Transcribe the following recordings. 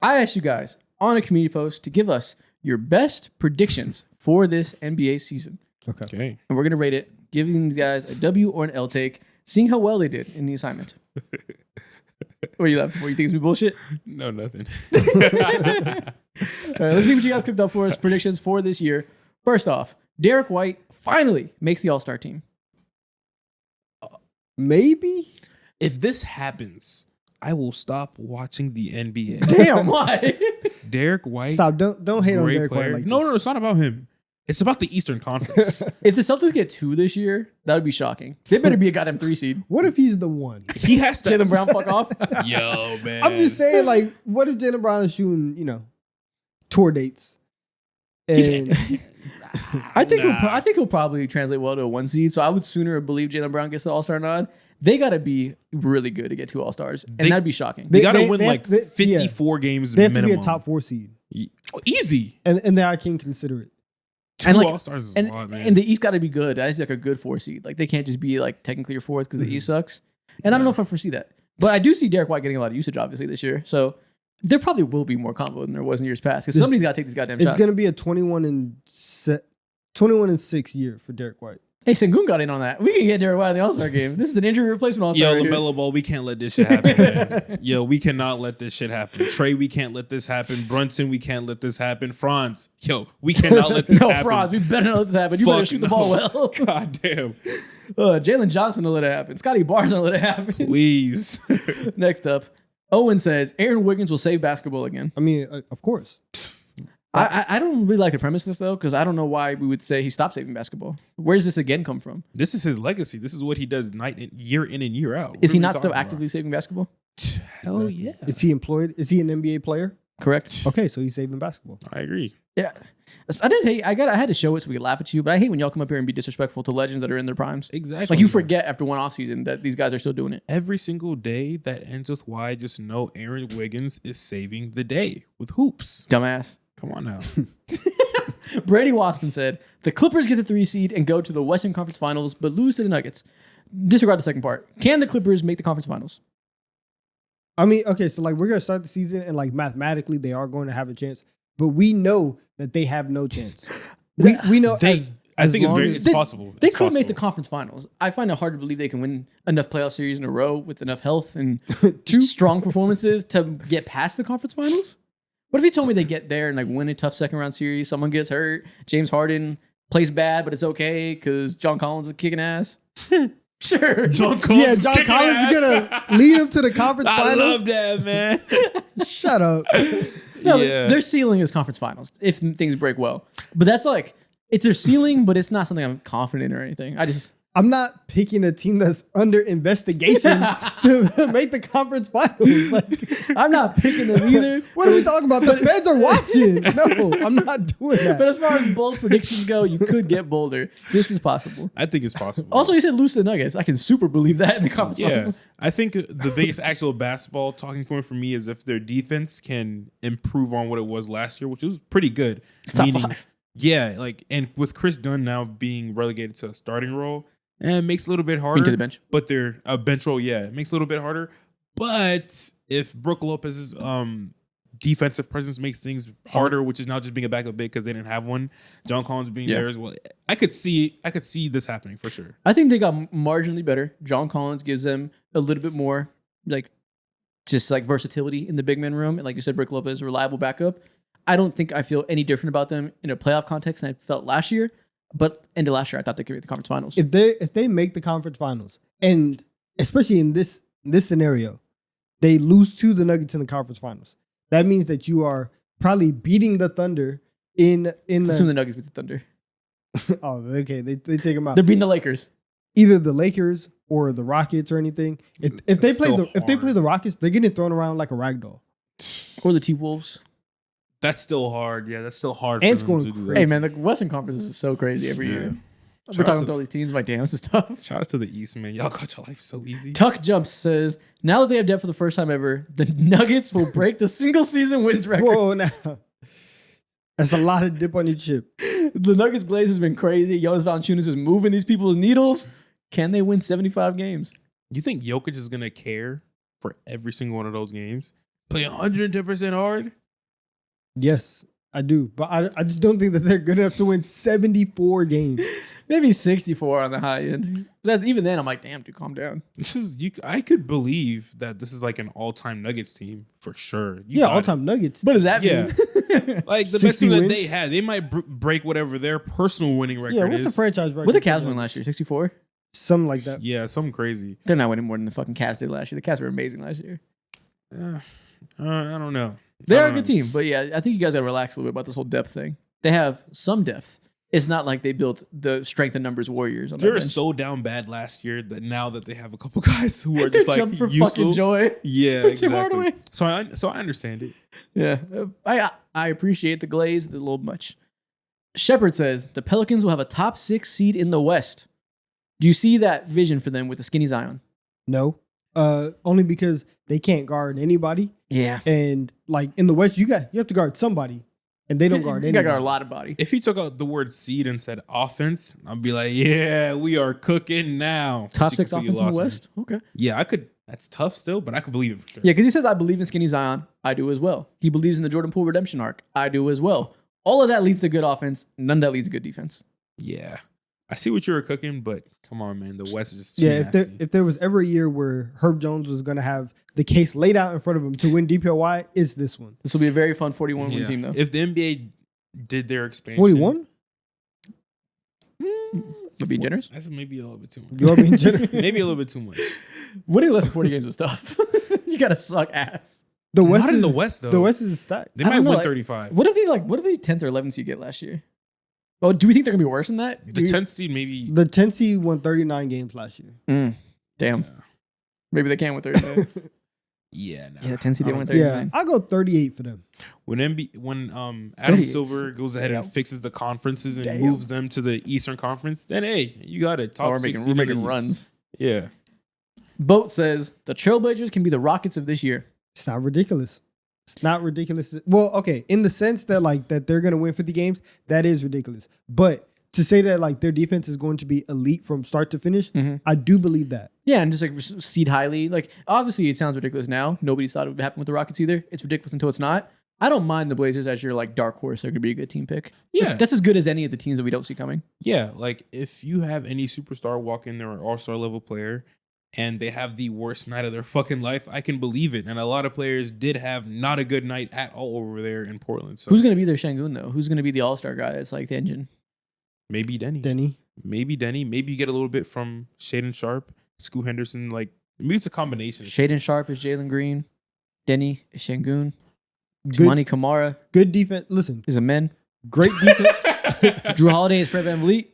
I asked you guys on a community post to give us your best predictions for this NBA season. Okay. And we're going to rate it, giving you guys a W or an L take, seeing how well they did in the assignment. What are you laughing for? You think it's be bullshit? No, nothing. All right, let's see what you guys cooked up for us. Predictions for this year. First off, Derek White finally makes the All-Star team. Maybe? If this happens, I will stop watching the NBA. Damn, why? Derek White. Stop. Don't hate on great Derek White player. like No, this. it's not about him. It's about the Eastern Conference. If the Celtics get 2 this year, that would be shocking. They better be a goddamn 3 seed. What if he's the one? He has to. Jaylen Brown fuck off. Yo, man. I'm just saying, like, what if Jaylen Brown is shooting, tour dates? And I think he'll probably translate well to a 1 seed. So I would sooner believe Jaylen Brown gets the All-Star nod. They got to be really good to get 2 All-Stars, and that'd be shocking. They got to win like 54 games they have minimum. to be a top 4 seed. Easy. And then I can consider it. 2 All-Stars is a lot, man. And the East got to be good. That's like a good 4 seed. Like they can't just be like technically your 4th because the East sucks. And I don't know if I foresee that. But I do see Derek White getting a lot of usage, obviously, this year. So there probably will be more combo than there was in years past because somebody's got to take these goddamn shots. It's going to be a 21-6 year for Derek White. Hey, Sengun got in on that. We can get Derek White in the All-Star game. This is an injury replacement All-Star. Yo, right LaMelo Ball, we can't let this shit happen, man. Yo, we cannot let this shit happen. Trey, we can't let this happen. Brunson, we can't let this happen. Franz, yo, we cannot let this No, happen. Franz, we better not let this happen. You better Fuck shoot the no. ball well. God damn. Jalen Johnson will let it happen. Scotty Barnes will let it happen. Please. Next up, Owen says Aaron Wiggins will save basketball again. I mean, of course. I don't really like the premise of this, though, because I don't know why we would say he stopped saving basketball. Where does this again come from? This is his legacy. This is what he does year in and year out. Is he What are we not still talking about? actively saving basketball? Hell yeah. Is he employed? Is he an NBA player? Correct. Okay, so he's saving basketball. I agree. Yeah. I did hate. I had to show it so we could laugh at you, but I hate when y'all come up here and be disrespectful to legends that are in their primes. Exactly. Like you forget after one offseason that these guys are still doing it. Every single day that ends with Y, just know Aaron Wiggins is saving the day with hoops. Dumbass. Come on now. Brady Watson said the Clippers get the 3 seed and go to the Western Conference Finals, but lose to the Nuggets. Disregard the second part. Can the Clippers make the conference finals? I mean, okay, so like we're gonna start the season and like mathematically they are going to have a chance, but we know that they have no chance. We know I think it's possible. They It's could make the possible. conference finals. I find it hard to believe they can win enough playoff series in a row with enough health and Two- strong performances to get past the conference finals. What if you told me they get there and like win a tough second round series? Someone gets hurt. James Harden plays bad, but it's okay because John Collins is kicking ass. Sure. John Collins, John Collins is gonna lead them to the conference I finals. love that, man. Shut up. No, Yeah. their ceiling is conference finals if things break well. But that's like, it's their ceiling, but it's not something I'm confident in or anything. I'm not picking a team that's under investigation to make the conference finals. Like, I'm not picking them either. what are we talking about? The fans are watching. No, I'm not doing that. But as far as bold predictions go, you could get bolder. This is possible. I think it's possible. Also, you said lose to the Nuggets. I can super believe that in the conference yeah, finals. I think the biggest actual basketball talking point for me is if their defense can improve on what it was last year, which was pretty good. Top 5. Yeah, like, and with Chris Dunn now being relegated to a starting role, it makes it a little bit harder. To the bench. But they're a bench role, yeah, it makes it a little bit harder. But if Brook Lopez's defensive presence makes things harder, which is now just being a backup big because they didn't have one, John Collins being there as well, I could see this happening for sure. I think they got marginally better. John Collins gives them a little bit more, like, just like versatility in the big man room. And like you said, Brook Lopez, reliable backup. I don't think I feel any different about them in a playoff context than I felt last year. But end of last year, I thought they could make the conference finals. If they make the conference finals, and especially in this scenario, they lose to the Nuggets in the conference finals, that means that you are probably beating the Thunder in Assume the Nuggets beat the Thunder. Oh, okay. They take them out. They're beating the Lakers. Either the Lakers or the Rockets or anything. If they play the Rockets, they're getting thrown around like a rag doll. Or the T-Wolves. That's still hard. Yeah, that's still hard And for them it's to going do Hey, that. man, the Western Conference is so crazy every year. We're Shout out talking to- with all these teams. Like, damn, this is tough. Shout out to the East, man. Y'all got your life so easy. Tuck Jumps says, now that they have depth for the first time ever, the Nuggets will break the single season wins record. Whoa, now. That's a lot of dip on your chip. The Nuggets glaze has been crazy. Jonas Valanciunas is moving these people's needles. Can they win 75 games? You think Jokic is going to care for every single one of those games? play 110% hard? Yes, I do. But I just don't think that they're good enough to win 74 games. Maybe 64 on the high end. Even then, I'm like, damn, dude, calm down. I could believe that this is like an all-time Nuggets team for sure. All-time Nuggets. What does that Yeah. mean? Like the 60 best team that wins? they had, they might break whatever their personal winning record Yeah, is. what's the franchise record? What did the Cavs win last year? 64? Something like that. Yeah, something crazy. They're not winning more than the fucking Cavs did last year. The Cavs were amazing last year. I don't know. They I are a don't good know. team, but yeah, I think you guys got to relax a little bit about this whole depth thing. They have some depth. It's not like they built the strength and numbers warriors on They their were bench. so down bad last year that now that they have a couple guys who are They just like jump for useful. fucking joy. Yeah, for Tim exactly. Hardaway. So I understand it. Yeah, I appreciate the glaze a little much. Shepard says the Pelicans will have a top 6 seed in the West. Do you see that vision for them with the skinny Zion? No. Only because they can't guard anybody. Yeah, And like in the West, you have to guard somebody. And they don't guard you anybody. got a lot of body. If he took out the word seed and said offense, I'd be like, yeah, we are cooking now. Top But you 6 completely offense in the lost me. West. Okay. Yeah, I could. That's tough still, but I could believe it for sure. Yeah, because he says I believe in skinny Zion. I do as well. He believes in the Jordan Poole redemption arc. I do as well. All of that leads to good offense. None of that leads to good defense. Yeah. I see what you were cooking, but come on, man. The West is just too Yeah, nasty. if there was ever a year where Herb Jones was going to have the case laid out in front of him to win DPOY, it's this one. This will be a very fun 41 win Yeah. team, though. If the NBA did their expansion, 41? Would be generous. That's maybe a little bit too much. You are being generous. Maybe a little bit too much. Winning less than 40 games is tough. You gotta suck ass. The West Not in the is- West, though. The West is stacked. They I might don't know, win like, 35. What if they 10th or 11th seed get last year? Oh, do we think they're gonna be worse than that? The 10th seed, maybe. The 10 seed won 39 games last year. Damn. Maybe they can with 39. Yeah, nah. Yeah, 10 seed I they went don't- 39. I'll go 38 for them. When Adam 38. Silver goes ahead Damn. and fixes the conferences and Damn. moves them to the Eastern Conference, then hey, you got it. Top Oh, we're 6 making seed in the East. runs. Yeah. Boat says the Trailblazers can be the Rockets of this year. It's not ridiculous. It's not ridiculous. Well, okay, in the sense that like that they're gonna win 50 games, that is ridiculous. But to say that like their defense is going to be elite from start to finish, Mhm. I do believe that. Yeah, and just like seed highly. Like obviously it sounds ridiculous now. Nobody thought it would happen with the Rockets either. It's ridiculous until it's not. I don't mind the Blazers as your like dark horse. They're gonna be a good team pick. Yeah. Like, that's as good as any of the teams that we don't see coming. Yeah. Like if you have any superstar walk in there or all-star level player and they have the worst night of their fucking life, I can believe it. And a lot of players did have not a good night at all over there in Portland. So Who's gonna be their Şengün though? Who's gonna be the all-star guy that's like the engine? maybe Denny. Maybe Denny. Maybe you get a little bit from Shaden Sharp, Scoot Henderson. Like maybe it's a combination. Shaden Sharp is Jalen Green. Denny is Şengün. Good, Tamani Kamara good defense. Listen, is a men. great defense. Drew Holiday is Fred VanVleet.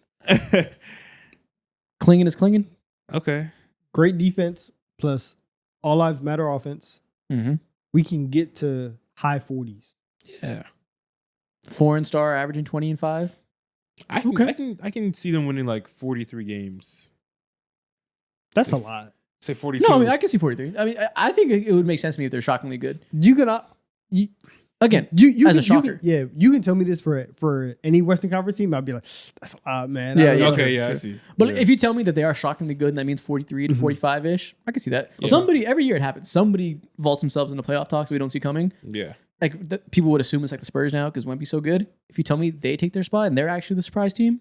Klingen is Klingen. Okay. Great defense plus all lives matter offense. Mm-hmm. We can get to high 40s. Yeah. Foreign star averaging 20 and 5. I can, Okay. I can see them winning like 43 games. That's a lot. Say 42. No, I mean I can see 43. I mean I think it would make sense to me if they're shockingly good. You can you, Again, you as can, a shocker. you can tell me this for any Western Conference team. I'd be like, that's a lot, man. Yeah, I don't yeah. know. Okay, yeah, I see. But Yeah. if you tell me that they are shockingly good and that means 43 to 45 ish, I can see that. Yeah. Somebody every year it happens. Somebody vaults themselves into playoff talks we don't see coming. Yeah. Like people would assume it's like the Spurs now because Wemby's so good. If you tell me they take their spot and they're actually the surprise team,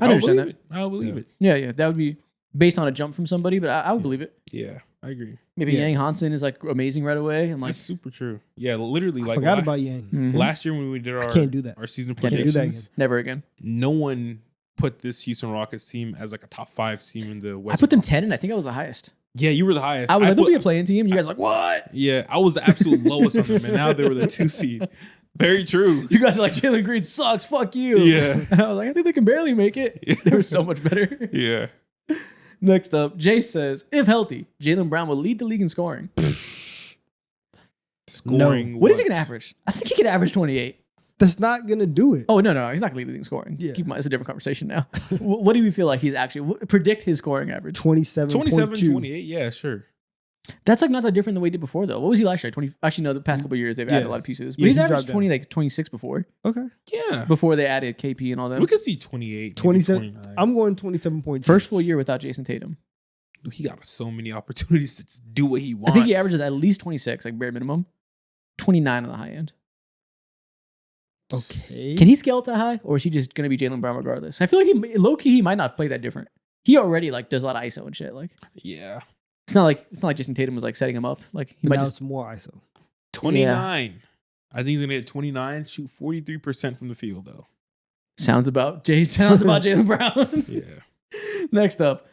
I'd understand that. I'll believe it. Yeah, that would be based on a jump from somebody, but I would believe it. Yeah, I agree. Maybe Yeah. Yang Hansen is like amazing right away and like That's super true. Yeah, literally, I like forgot about Yang. mhm. last year when we did our can't do that. our season Can't do that predictions, never again. no one put this Houston Rockets team as like a top 5 team in the West. I put them 10 and I think I was the highest. Yeah, you were the highest. I was like, they'll put- be a playing team. You guys are like, what? Yeah, I was the absolute lowest of them, and now they were the 2 seed. Very true. You guys are like, Jalen Green sucks. Fuck you. Yeah. I was like, I think they can barely make it. They were so much better. Yeah. Next up, Jay says, if healthy, Jaylen Brown will lead the league in scoring. Scoring. What is he going to average? I think he could average 28. That's not gonna do it. Oh, no. He's not going to lead the league in scoring. Yeah. Keep in mind, it's a different conversation now. What do we feel like he's actually, predict his scoring average? 27, 28? Yeah, sure. That's like not that different than what he did before, though. What was he last year? 20. Actually, no, the past couple of years, they've added Yeah. a lot of pieces. But Yeah, he's he averaged dropped 20, like 26 before. Okay. Yeah. Before they added KP and all that. We could see 28. maybe 27. 29. I'm going 27.2. First full year without Jason Tatum. He got so many opportunities to just do what he I wants. think he averages at least 26, like bare minimum. 29 on the high end. Okay. Can he scale up that high, or is he just going to be Jaylen Brown regardless? I feel like low key he might not play that different. He already like does a lot of ISO and shit. Like, Yeah. it's not like Jason Tatum was like setting him up. Like he might now just it's more ISO. 29. I think he's gonna get 29. Shoot 43% from the field though. sounds about Jaylen Brown. Yeah. Next up,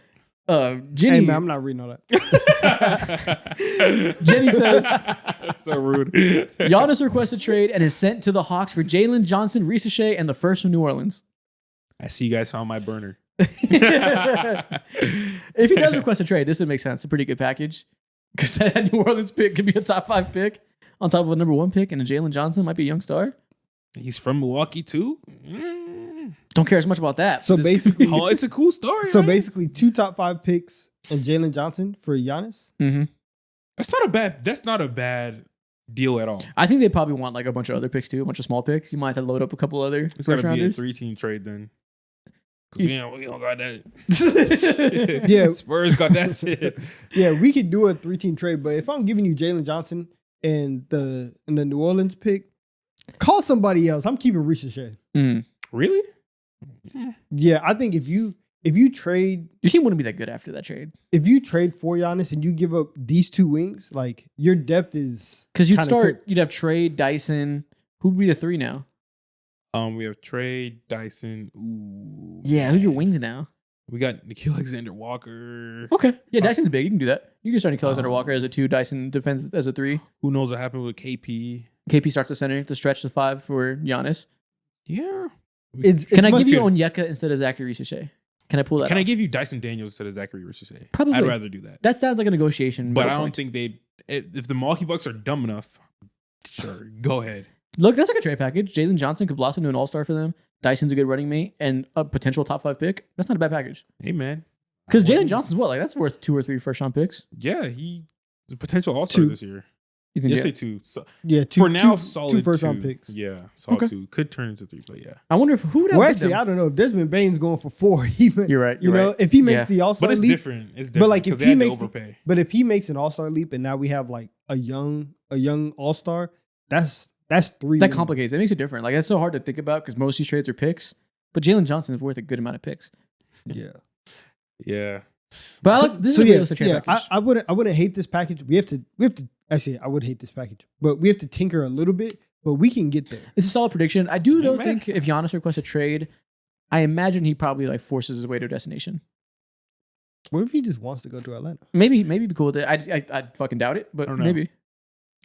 Hey Jenny. man, I'm not reading all that. Jenny says That's so rude. Giannis requests a trade and is sent to the Hawks for Jaylen Johnson, Reese Shea, and the first from New Orleans. I see you guys found my burner. If he does request a trade, this would make sense. A pretty good package. Because that New Orleans pick could be a top 5 pick on top of a number 1 pick, and a Jaylen Johnson might be a young star. He's from Milwaukee too. Don't care as much about that. So basically, Oh, it's a cool story. so right? basically 2 top 5 picks and Jaylen Johnson for Giannis. Mhm. That's not a bad deal at all. I think they probably want like a bunch of other picks too, a bunch of small picks. You might have to load up a couple other It's first gotta be a rounders. 3-team trade then. You- Yeah, we don't got that. Yeah. Spurs got that shit. Yeah, we could do a 3-team trade, but if I'm giving you Jaylen Johnson and the New Orleans pick, call somebody else. I'm keeping Reese Shea. Mm. Really? Yeah, I think if you trade Your team wouldn't be that good after that trade. for Giannis and you give up these 2 wings, like your depth is Because you'd kinda cooked. you'd have Trey, Dyson. Who'd be the 3 now? We have Trey, Dyson. Ooh. Yeah, who's your wings now? We got Nikhil Alexander Walker. Okay. Yeah, Dyson's big. You can do that. You can start Nikhil Alexander Walker as a 2, Dyson defends as a 3. Who knows what happened with KP? KP starts the center to stretch the 5 for Giannis. Yeah. Can I much give you good. Onyeka instead of Zachary Shea? Can I pull that Can I off? give you Dyson Daniels instead of Zachary Richardson? Probably. I'd rather do that. That sounds like a negotiation. But middle I don't point. think if the Milwaukee Bucks are dumb enough, sure, go ahead. Look, that's like a trade package. Jaylen Johnson could blossom into an all-star for them. Dyson's a good running mate and a potential top 5 pick. That's not a bad package. Hey, man. Because Jaylen Johnson's what? Like, that's worth 2 or 3 first-round picks. Yeah, he's a potential all-star 2. this year. You think? Yes, Yeah. say 2. So, Yeah, for now, 2 solid first-round 2. picks. Yeah, solid Okay. 2. Could turn into 3, but yeah. I wonder who would Well, outbid actually, them. I don't know if Desmond Bane's going for 4. Even You're right. you You're know, right. if he makes Yeah. the All-Star But it's leap, different. It's different. like, if 'cause they he had to makes the- overpay. but if he makes an All-Star leap and now we have like a young All-Star, that's 3. That wins. complicates it. It makes it different. Like, that's so hard to think about because most of these trades are picks. But Jaylen Johnson is worth a good amount of picks. Yeah. Yeah. But I like, this is a yeah, realistic trade yeah, package. I wouldn't hate this package. We have to actually I would hate this package, but we have to tinker a little bit, but we can get there. It's a solid prediction. I do though man. think if Giannis requests a trade, I imagine he probably like forces his way to a destination. What if he just wants to go to Atlanta? Maybe be cool with it. I fucking doubt it, but I don't know. maybe.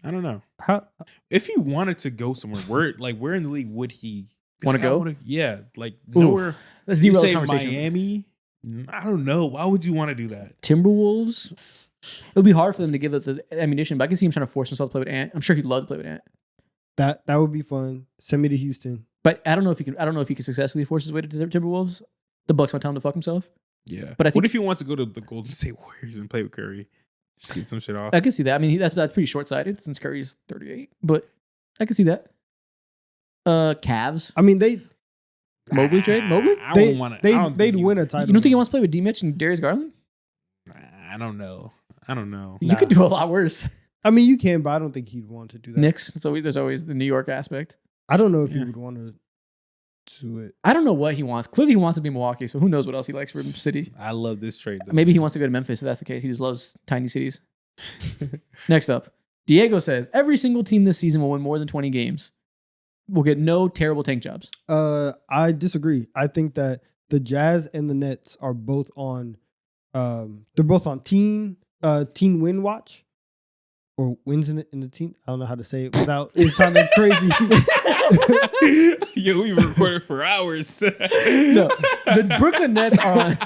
I don't know. How If he wanted to go somewhere, where in the league would he Wanna go? Yeah, like Ooh, nowhere. Let's You derail this say conversation. Miami? I don't know. Why would you want to do that? Timberwolves. It would be hard for them to give us the ammunition, but I can see him trying to force himself to play with Ant. I'm sure he'd love to play with Ant. that would be fun. Send me to Houston. But I don't know if he can. I don't know if he can successfully force his way to the Timberwolves. The Bucks might tell him to fuck himself. Yeah, But I what think- if he wants to go to the Golden State Warriors and play with Curry? Just get some shit off. I can see that. I mean, that's pretty short sighted since Curry's 38. But I can see that. Cavs. I mean, they Mobley trade? Mobley? I they wouldn't want to. they'd win a title. You don't think he wants to play with D Mitch and Darius Garland? I don't know. I don't know. You could do a lot worse. I mean, you can, but I don't think he'd want to do that. Knicks. There's always the New York aspect. I don't know if he Yeah. would want to do it. I don't know what he wants. Clearly, he wants to be Milwaukee, so who knows what else he likes from city. I love this trade. Though. Maybe he wants to go to Memphis if that's the case. He just loves tiny cities. Next up, Diego says every single team this season will win more than 20 games. We'll get no terrible tank jobs. I disagree. I think that the Jazz and the Nets are both on. They're both on teen win watch, or wins in the teen. I don't know how to say it without it sounding crazy. Yo, we recorded for hours. No, the Brooklyn Nets are on.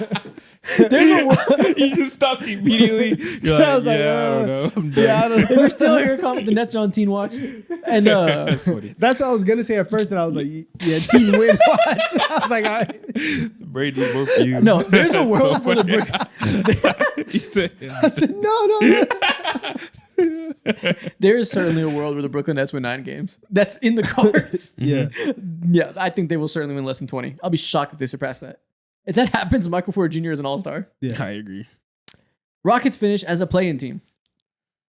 There's a world. You just stopped immediately. You're I like, was like, yeah, I don't know. I'm done. Yeah, I don't If we're still here, comment the Nets are on Teen Watch, and That's funny. That's what I was gonna say at first, and I was like, "Yeah, team win watch." I was like, "All right." Brady, both you. no, there's a That's world so for the funny. Brooklyn. He said, I said, "No." There is certainly a world where the Brooklyn Nets win 9 games. That's in the cards. Yeah, Yeah, I think they will certainly win less than 20. I'll be shocked if they surpass that. If that happens, Michael Porter Jr. is an all-star. yeah. I agree. Rockets finish as a play-in team.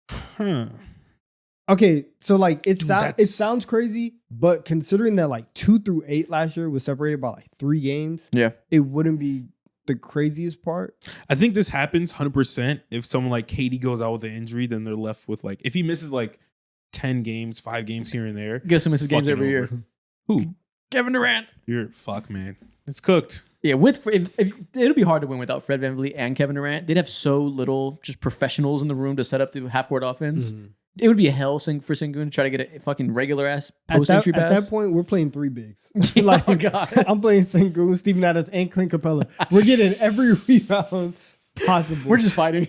Huh. Okay, so like it that's- sounds crazy, but considering that like 2 through 8 last year was separated by like 3 games, it wouldn't be the craziest part. I think this happens 100% if someone like KD goes out with an injury, then they're left with like if he misses like 10 games, 5 games here and there. Guess who misses games every year? Who? Kevin Durant. You're fuck, man. It's cooked. Yeah, if it'll be hard to win without Fred VanVleet and Kevin Durant. They'd have so little just professionals in the room to set up the half-court offense. Mm-hmm. It would be a hell for Sengun to try to get a fucking regular ass post-entry pass. At that point, we're playing 3 bigs. Like, oh God. I'm playing Sengun, Steven Adams, and Clint Capella. We're getting every rebound possible. We're just fighting.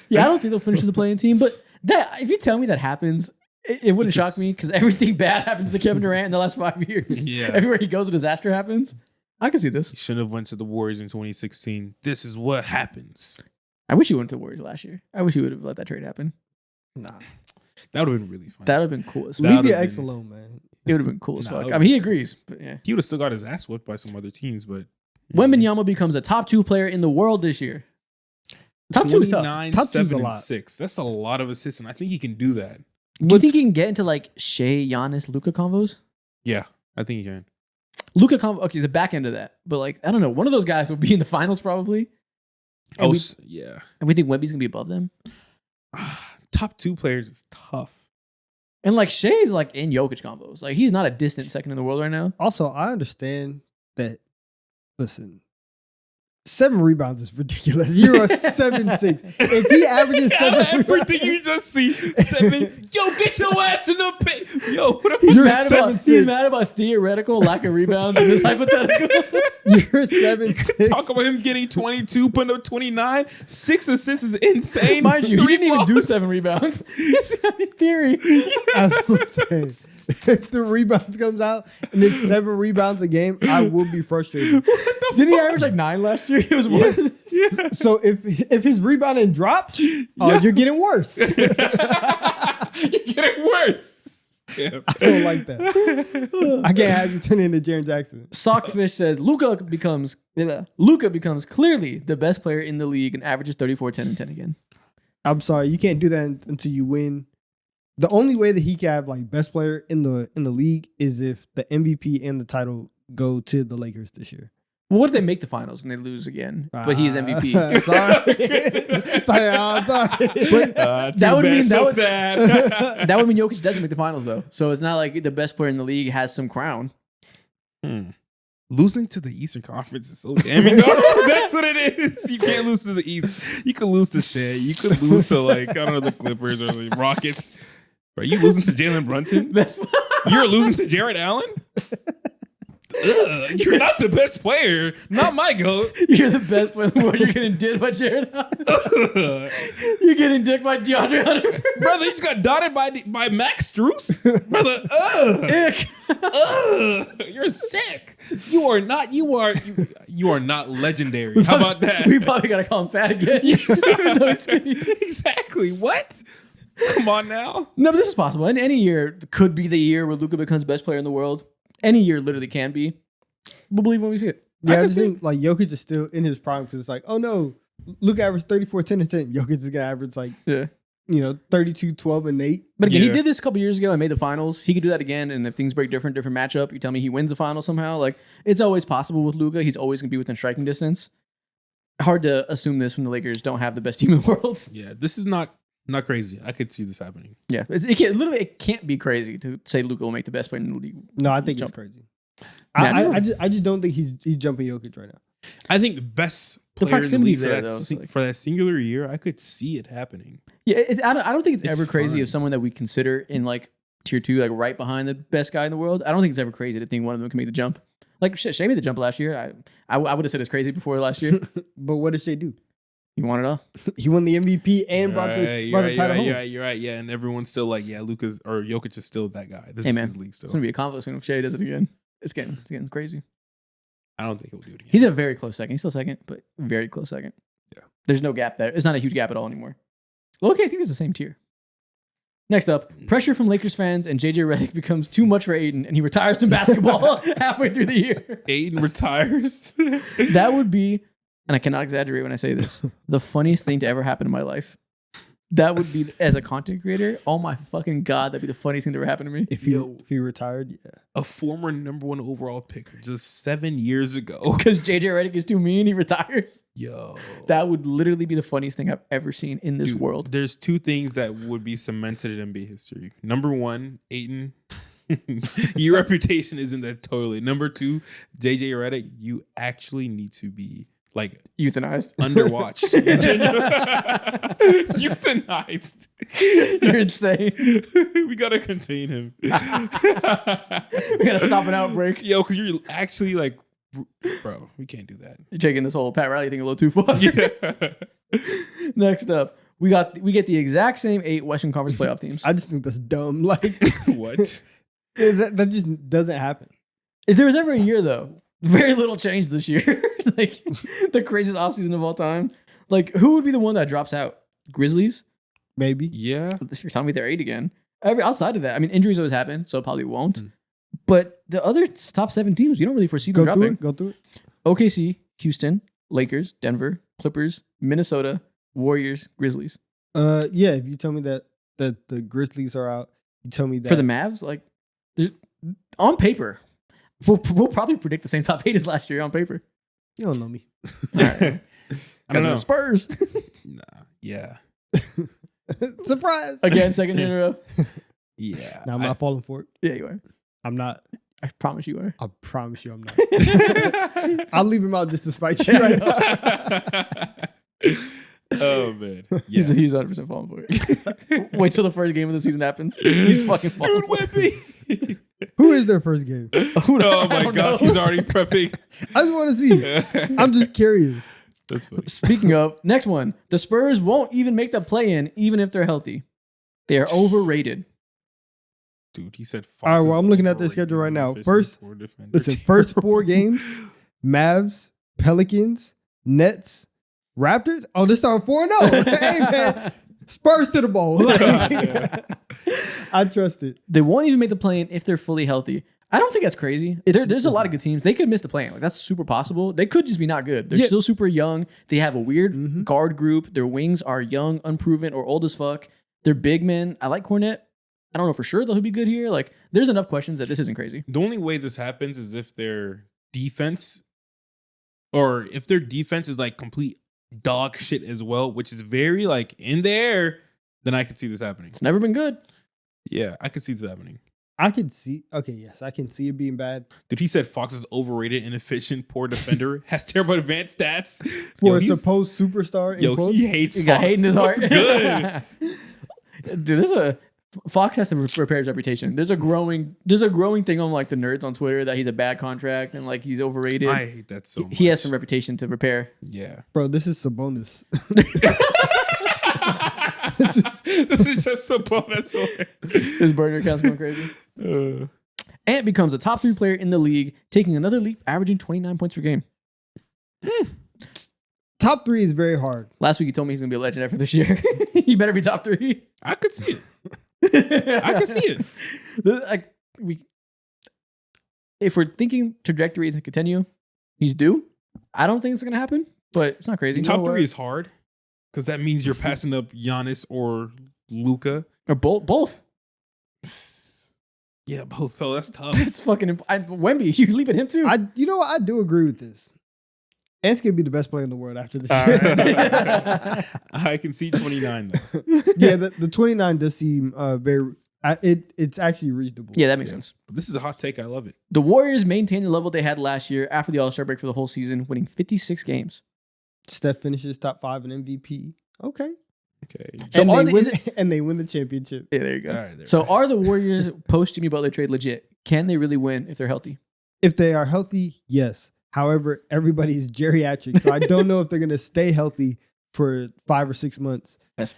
Yeah, I don't think they'll finish as a playing team, but that if you tell me that happens, it wouldn't shock me because everything bad happens to Kevin Durant in the last 5 years. Yeah. Everywhere he goes, a disaster happens. I can see this. He shouldn't have went to the Warriors in 2016. This is what happens. I wish he went to the Warriors last year. I wish he would have let that trade happen. Nah. That would have been really fun. That would have been cool as fuck. Leave your ex alone, man. It would have been cool as fuck. I mean, he agrees, but yeah. He would have still got his ass whipped by some other teams, but... Wembanyama becomes a top 2 player in the world this year. Top 2 is tough. 29, Top 2's 7, a lot. and 6. That's a lot of assists, and I think he can do that. Do you think he can get into like Shea, Giannis, Luka combos? Yeah, I think he can. Luka combo, okay, the back end of that. But like, I don't know. One of those guys will be in the finals probably. And yeah. And we think Wemby's going to be above them. Top 2 players is tough. And like Shea's like in Jokic combos. Like he's not a distant second in the world right now. Also, I understand that, listen, 7 rebounds is ridiculous. You're a 7'6". If he averages 7 everything you just see, 7. Yo, get your ass in the paint. Yo, what up? He's mad about theoretical lack of rebounds in this hypothetical. You're 7'6". Talk about him getting 22, putting up 29. 6 assists is insane. Mind you, he 3 didn't even do blocks. 7 rebounds. He's in theory. That's what I'm saying. If the rebounds comes out and it's 7 rebounds a game, I will be frustrated. Didn't he average like 9 last year? It was more than Yeah. So if his rebounding drops, you're getting worse. You're getting worse. Yeah. I don't like that. I can't have you turn into Jaren Jackson. Sockfish says Luka becomes clearly the best player in the league and averages 34, 10, and 10 again. I'm sorry, you can't do that until you win. The only way that he can have like best player in the league is if the MVP and the title go to the Lakers this year. Well, what if they make the finals and they lose again? But he's MVP. Sorry, I'm sorry. That would mean sad. that would mean Jokic doesn't make the finals though. So it's not like the best player in the league has some crown. Losing to the Eastern Conference is so damning. That's what it is. You can't lose to the East. You could lose to Shea. You could lose to like I don't know the Clippers or the Rockets. Are you losing to Jalen Brunson? You're losing to Jared Allen? You're not the best player. Not my goat. You're the best player in the world. You're getting dicked by Jared Allen. You're getting dicked by DeAndre Hunter. Brother, you just got dotted by Max Strus. Brother, you're sick. You are not legendary. How about that? We probably gotta call him fat again. No, he's skinny. Exactly. What? Come on now. No, but this is possible. And any year could be the year where Luka becomes best player in the world. Any year literally can be. We'll believe when we see it. Yeah, I just think like Jokic is still in his prime because it's like, oh no, Luka averaged 34, 10, and 10. Jokic is gonna average like 32, 12, and 8. But again, he did this a couple years ago and made the finals. He could do that again, and if things break different matchup, you tell me he wins the final somehow. Like it's always possible with Luka. He's always gonna be within striking distance. Hard to assume this when the Lakers don't have the best team in the world. Yeah, this is not crazy. I could see this happening. Yeah, it can't be crazy to say Luka will make the best player in the league. No, I think it's crazy. I just don't think he's jumping Jokic right now. I think the best player proximity's in the league there, for that singular year, I could see it happening. Yeah, I don't think it's ever crazy fun. if someone that we consider in like tier 2, like right behind the best guy in the world. I don't think it's ever crazy to think one of them can make the jump. Like Shea made the jump last year. I would have said it's crazy before last year. But what did Shea do? You want it all? He won the MVP and brought the title home. You're right. Yeah, and everyone's still like, yeah, Luka's or Jokic is still that guy. This Hey, is man, his league still. It's gonna be a conflict soon if Shea does it again. It's getting crazy. I don't think he'll do it again. He's a very close second. He's still second, but very close second. Yeah. There's no gap there. It's not a huge gap at all anymore. Okay, I think it's the same tier. Next up, pressure from Lakers fans and JJ Redick becomes too much for Ayton, and he retires from basketball halfway through the year. Ayton retires. That would be, and I cannot exaggerate when I say this, the funniest thing to ever happen in my life. That would be, as a content creator, oh my fucking God, that'd be the funniest thing that ever happened to me. If he retired, yeah. A former number 1 overall pick just 7 years ago. Because JJ Redick is too mean, he retires. Yo. that That would literally be the funniest thing I've ever seen in this world. There's 2 things that would be cemented in NBA history. Number 1, Ayton. Your reputation is in the toilet. Number 2, JJ Redick, you actually need to be like Euthanized. underwatched. Euthanized. You're insane. We gotta contain him. We gotta stop an outbreak. Yo, because you're actually like, bro, we can't do that. You're taking this whole Pat Riley thing a little too far. Yeah. Next up, we get the exact same 8 Western Conference playoff teams. I just think that's dumb. Like, What? that just doesn't happen. If there was ever a year though, very little changed this year. It's like the craziest offseason of all time. Like, who would be the one that drops out? Grizzlies? Maybe. Yeah. If you're telling me they're 8 again. Outside of that, I mean, injuries always happen, so it probably won't. But the other top 7 teams, you don't really foresee them dropping. Go through it. OKC, Houston, Lakers, Denver, Clippers, Minnesota, Warriors, Grizzlies. Yeah, if you tell me that the Grizzlies are out, you tell me that. For the Mavs, like, on paper, we'll probably predict the same top 8 as last year on paper. You don't know me. All right. I don't know. Spurs. Nah. Yeah. Surprise. Again, second year in a row. Yeah. Now I'm not falling for it. Yeah, you are. I'm not. I promise you are. I promise you I'm not. I'll leave him out just to spite you right now. Oh, man. Yeah. He's 100% falling for it. Wait till the first game of the season happens. He's fucking falling Dude, for it. Wemby. Who is their first game? Oh, my gosh. He's already prepping. I just want to see. I'm just curious. That's funny. Speaking of, next one. The Spurs won't even make the play-in even if they're healthy. They are overrated. Dude, he said Fox. All right, well, is I'm looking at their overrated schedule right now. defensive First, core defender. Listen, first 4 games, Mavs, Pelicans, Nets, Raptors. Oh, they're starting 4-0. Hey, man. Spurs to the bowl. Like, I trust it. They won't even make the play-in if they're fully healthy. I don't think that's crazy. There's a lot of good teams. They could miss the play-in. Like, that's super possible. They could just be not good. They're still super young. They have a weird guard group. Their wings are young, unproven, or old as fuck. They're big men. I like Cornette. I don't know for sure they'll be good here. Like, there's enough questions that this isn't crazy. The only way this happens is if their defense, or if their defense is like complete dog shit as well, which is very like in the air, then I could see this happening. It's never been good. Yeah, I could see this happening. I can see. Okay, yes, I can see it being bad. Dude, he said Fox is overrated, inefficient, poor defender, has terrible advanced stats. For a supposed superstar. He hates He Fox. got hate in his heart. What's good. Dude, Fox has to repair his reputation. There's a growing thing on like the nerds on Twitter that he's a bad contract and like he's overrated. I hate that so much. He has some reputation to repair. Yeah. Bro, this is Sabonis. This is just a bonus. His burner account's going crazy. Ant becomes a top 3 player in the league, taking another leap, averaging 29 points per game. Top 3 is very hard. Last week you told me he's gonna be a legend after this year. He better be top 3. I could see it. I could see it. If we're thinking trajectory is to continue, he's due. I don't think it's gonna happen, but it's not crazy. Top 3 is hard because that means you're passing up Giannis or Luka. Or both. Yeah, both. So that's tough. It's fucking Wemby. You leaving him too? You know what? I do agree with this. Ant's gonna be the best player in the world after this. I can see 29 though. Yeah, the 29 does seem very. It's actually reasonable. Yeah, that makes sense. This is a hot take. I love it. The Warriors maintain the level they had last year after the All-Star break for the whole season, winning 56 games. Steph finishes top 5 in MVP. Okay. So And they win the championship. Yeah, there you go. All right, So are the Warriors post Jimmy Butler trade legit? Can they really win if they're healthy? If they are healthy, yes. However, everybody's geriatric, so I don't know if they're gonna stay healthy for 5 or 6 months.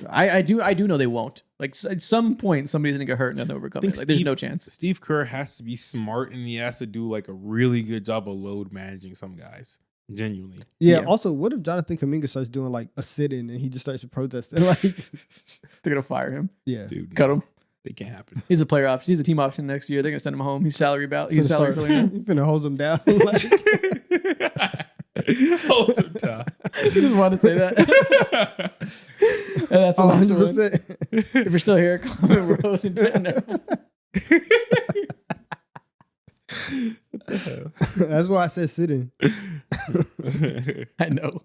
I do know they won't. Like at some point, somebody's gonna get hurt and they'll overcome it. Like there's no chance. Steve Kerr has to be smart and he has to do like a really good job of load managing some guys. Genuinely. Yeah. Also, what if Jonathan Kuminga starts doing like a sit-in and he just starts protesting? Like, they're gonna fire him. Yeah, dude, Cut him. They can't happen. He's a player option. He's a team option next year. They're gonna send him home. He's salary filling. He's finna hose him down. Like, Hold some time. I just wanted to say that. That's the last one. 100%. If you're still here, comment we're hosting dinner. That's why I said sitting. I know.